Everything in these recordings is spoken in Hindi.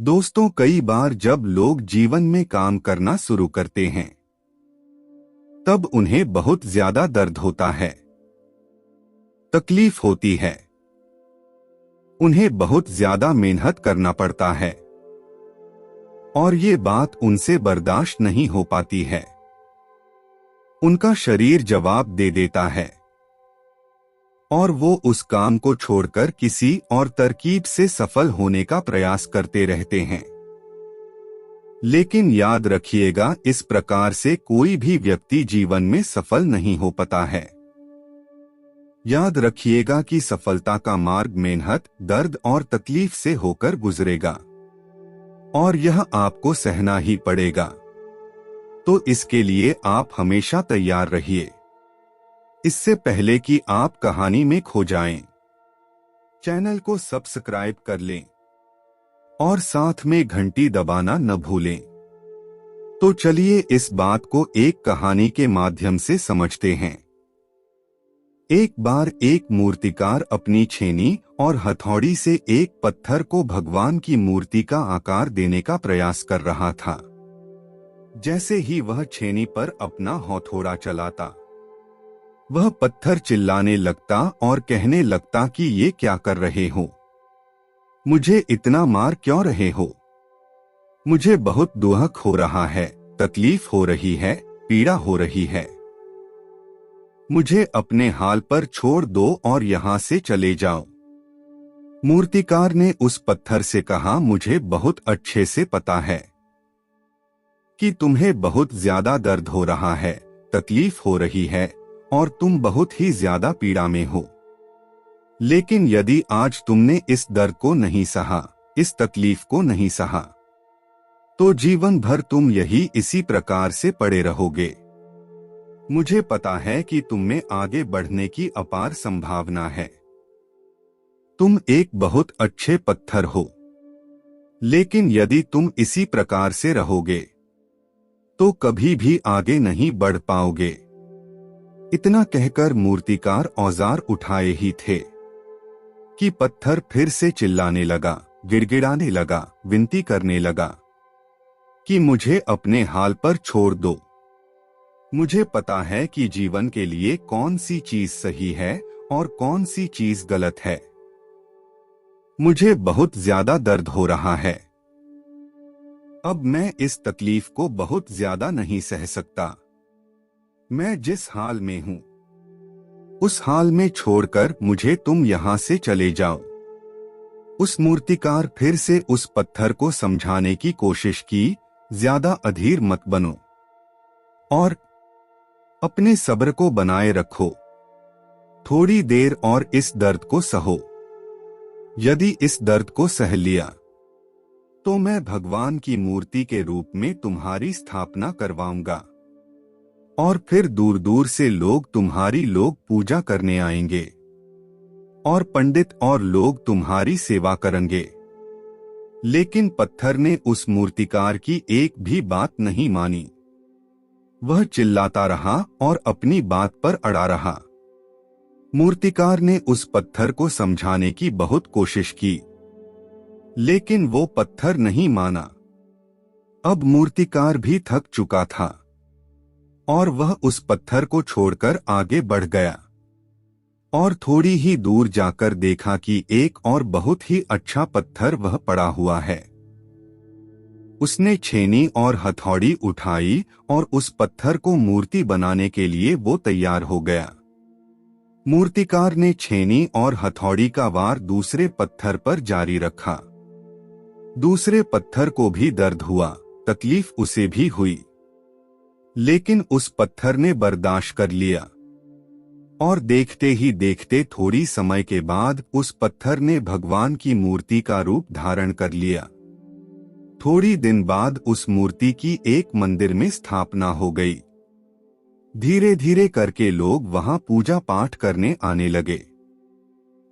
दोस्तों, कई बार जब लोग जीवन में काम करना शुरू करते हैं तब उन्हें बहुत ज्यादा दर्द होता है, तकलीफ होती है। उन्हें बहुत ज्यादा मेहनत करना पड़ता है और ये बात उनसे बर्दाश्त नहीं हो पाती है। उनका शरीर जवाब दे देता है और वो उस काम को छोड़कर किसी और तरकीब से सफल होने का प्रयास करते रहते हैं। लेकिन याद रखिएगा, इस प्रकार से कोई भी व्यक्ति जीवन में सफल नहीं हो पाता है। याद रखिएगा कि सफलता का मार्ग मेहनत, दर्द और तकलीफ से होकर गुजरेगा और यह आपको सहना ही पड़ेगा। तो इसके लिए आप हमेशा तैयार रहिए, इससे पहले कि आप कहानी में खो जाएं। चैनल को सब्सक्राइब कर लें और साथ में घंटी दबाना न भूलें। तो चलिए इस बात को एक कहानी के माध्यम से समझते हैं। एक बार एक मूर्तिकार अपनी छेनी और हथौड़ी से एक पत्थर को भगवान की मूर्ति का आकार देने का प्रयास कर रहा था। जैसे ही वह छेनी पर अपना हथौड़ा चलाता, वह पत्थर चिल्लाने लगता और कहने लगता कि ये क्या कर रहे हो, मुझे इतना मार क्यों रहे हो, मुझे बहुत दुख हो रहा है, तकलीफ हो रही है, पीड़ा हो रही है, मुझे अपने हाल पर छोड़ दो और यहाँ से चले जाओ। मूर्तिकार ने उस पत्थर से कहा, मुझे बहुत अच्छे से पता है कि तुम्हें बहुत ज्यादा दर्द हो रहा है, तकलीफ हो रही है और तुम बहुत ही ज्यादा पीड़ा में हो। लेकिन यदि आज तुमने इस दर्द को नहीं सहा, इस तकलीफ को नहीं सहा, तो जीवन भर तुम इसी प्रकार से पड़े रहोगे। मुझे पता है कि तुम में आगे बढ़ने की अपार संभावना है। तुम एक बहुत अच्छे पत्थर हो, लेकिन यदि तुम इसी प्रकार से रहोगे तो कभी भी आगे नहीं बढ़ पाओगे। इतना कहकर मूर्तिकार औजार उठाए ही थे कि पत्थर फिर से चिल्लाने लगा, गिड़गिड़ाने लगा, विनती करने लगा कि मुझे अपने हाल पर छोड़ दो। मुझे पता है कि जीवन के लिए कौन सी चीज सही है और कौन सी चीज गलत है। मुझे बहुत ज्यादा दर्द हो रहा है। अब मैं इस तकलीफ को बहुत ज्यादा नहीं सह सकता। मैं जिस हाल में हूं, उस हाल में छोड़कर मुझे तुम यहां से चले जाओ। उस मूर्तिकार फिर से उस पत्थर को समझाने की कोशिश की, ज्यादा अधीर मत बनो और अपने सब्र को बनाए रखो। थोड़ी देर और इस दर्द को सहो। यदि इस दर्द को सह लिया तो मैं भगवान की मूर्ति के रूप में तुम्हारी स्थापना करवाऊंगा और फिर दूर दूर से लोग तुम्हारी पूजा करने आएंगे और पंडित और लोग तुम्हारी सेवा करेंगे। लेकिन पत्थर ने उस मूर्तिकार की एक भी बात नहीं मानी। वह चिल्लाता रहा और अपनी बात पर अड़ा रहा। मूर्तिकार ने उस पत्थर को समझाने की बहुत कोशिश की, लेकिन वो पत्थर नहीं माना। अब मूर्तिकार भी थक चुका था और वह उस पत्थर को छोड़कर आगे बढ़ गया और थोड़ी ही दूर जाकर देखा कि एक और बहुत ही अच्छा पत्थर वह पड़ा हुआ है। उसने छेनी और हथौड़ी उठाई और उस पत्थर को मूर्ति बनाने के लिए वो तैयार हो गया। मूर्तिकार ने छेनी और हथौड़ी का वार दूसरे पत्थर पर जारी रखा। दूसरे पत्थर को भी दर्द हुआ, तकलीफ उसे भी हुई, लेकिन उस पत्थर ने बर्दाश्त कर लिया और देखते ही देखते थोड़ी समय के बाद उस पत्थर ने भगवान की मूर्ति का रूप धारण कर लिया। थोड़ी दिन बाद उस मूर्ति की एक मंदिर में स्थापना हो गई। धीरे धीरे करके लोग वहां पूजा पाठ करने आने लगे।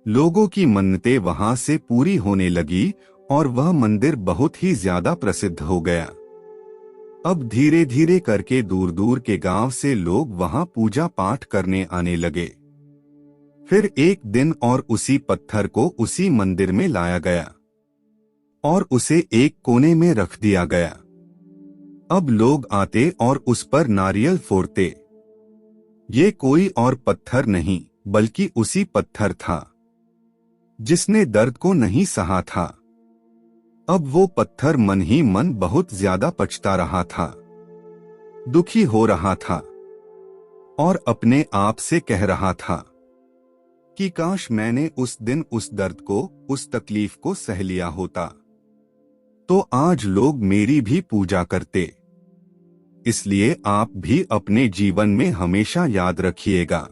लोगों की मन्नतें वहां से पूरी होने लगी और वह मंदिर बहुत ही ज्यादा प्रसिद्ध हो गया। अब धीरे धीरे करके दूर दूर के गांव से लोग वहां पूजा पाठ करने आने लगे। फिर एक दिन और उसी पत्थर को उसी मंदिर में लाया गया। और उसे एक कोने में रख दिया गया। अब लोग आते और उस पर नारियल फोड़ते। ये कोई और पत्थर नहीं बल्कि उसी पत्थर था जिसने दर्द को नहीं सहा था। अब वो पत्थर मन ही मन बहुत ज्यादा पछता रहा था, दुखी हो रहा था और अपने आप से कह रहा था कि काश मैंने उस दिन उस दर्द को, उस तकलीफ को सह लिया होता, तो आज लोग मेरी भी पूजा करते। इसलिए आप भी अपने जीवन में हमेशा याद रखिएगा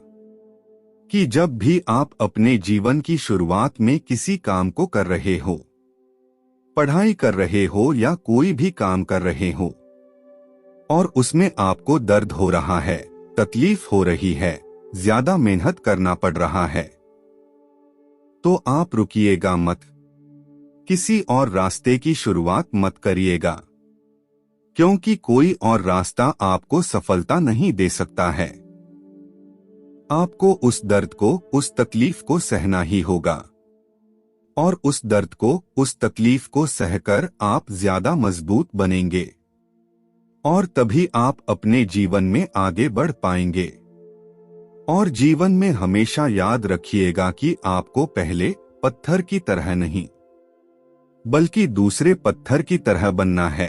कि जब भी आप अपने जीवन की शुरुआत में किसी काम को कर रहे हो, पढ़ाई कर रहे हो या कोई भी काम कर रहे हो और उसमें आपको दर्द हो रहा है, तकलीफ हो रही है, ज्यादा मेहनत करना पड़ रहा है, तो आप रुकिएगा मत, किसी और रास्ते की शुरुआत मत करिएगा, क्योंकि कोई और रास्ता आपको सफलता नहीं दे सकता है। आपको उस दर्द को, उस तकलीफ को सहना ही होगा और उस दर्द को, उस तकलीफ को सहकर आप ज्यादा मजबूत बनेंगे और तभी आप अपने जीवन में आगे बढ़ पाएंगे। और जीवन में हमेशा याद रखिएगा कि आपको पहले पत्थर की तरह नहीं बल्कि दूसरे पत्थर की तरह बनना है।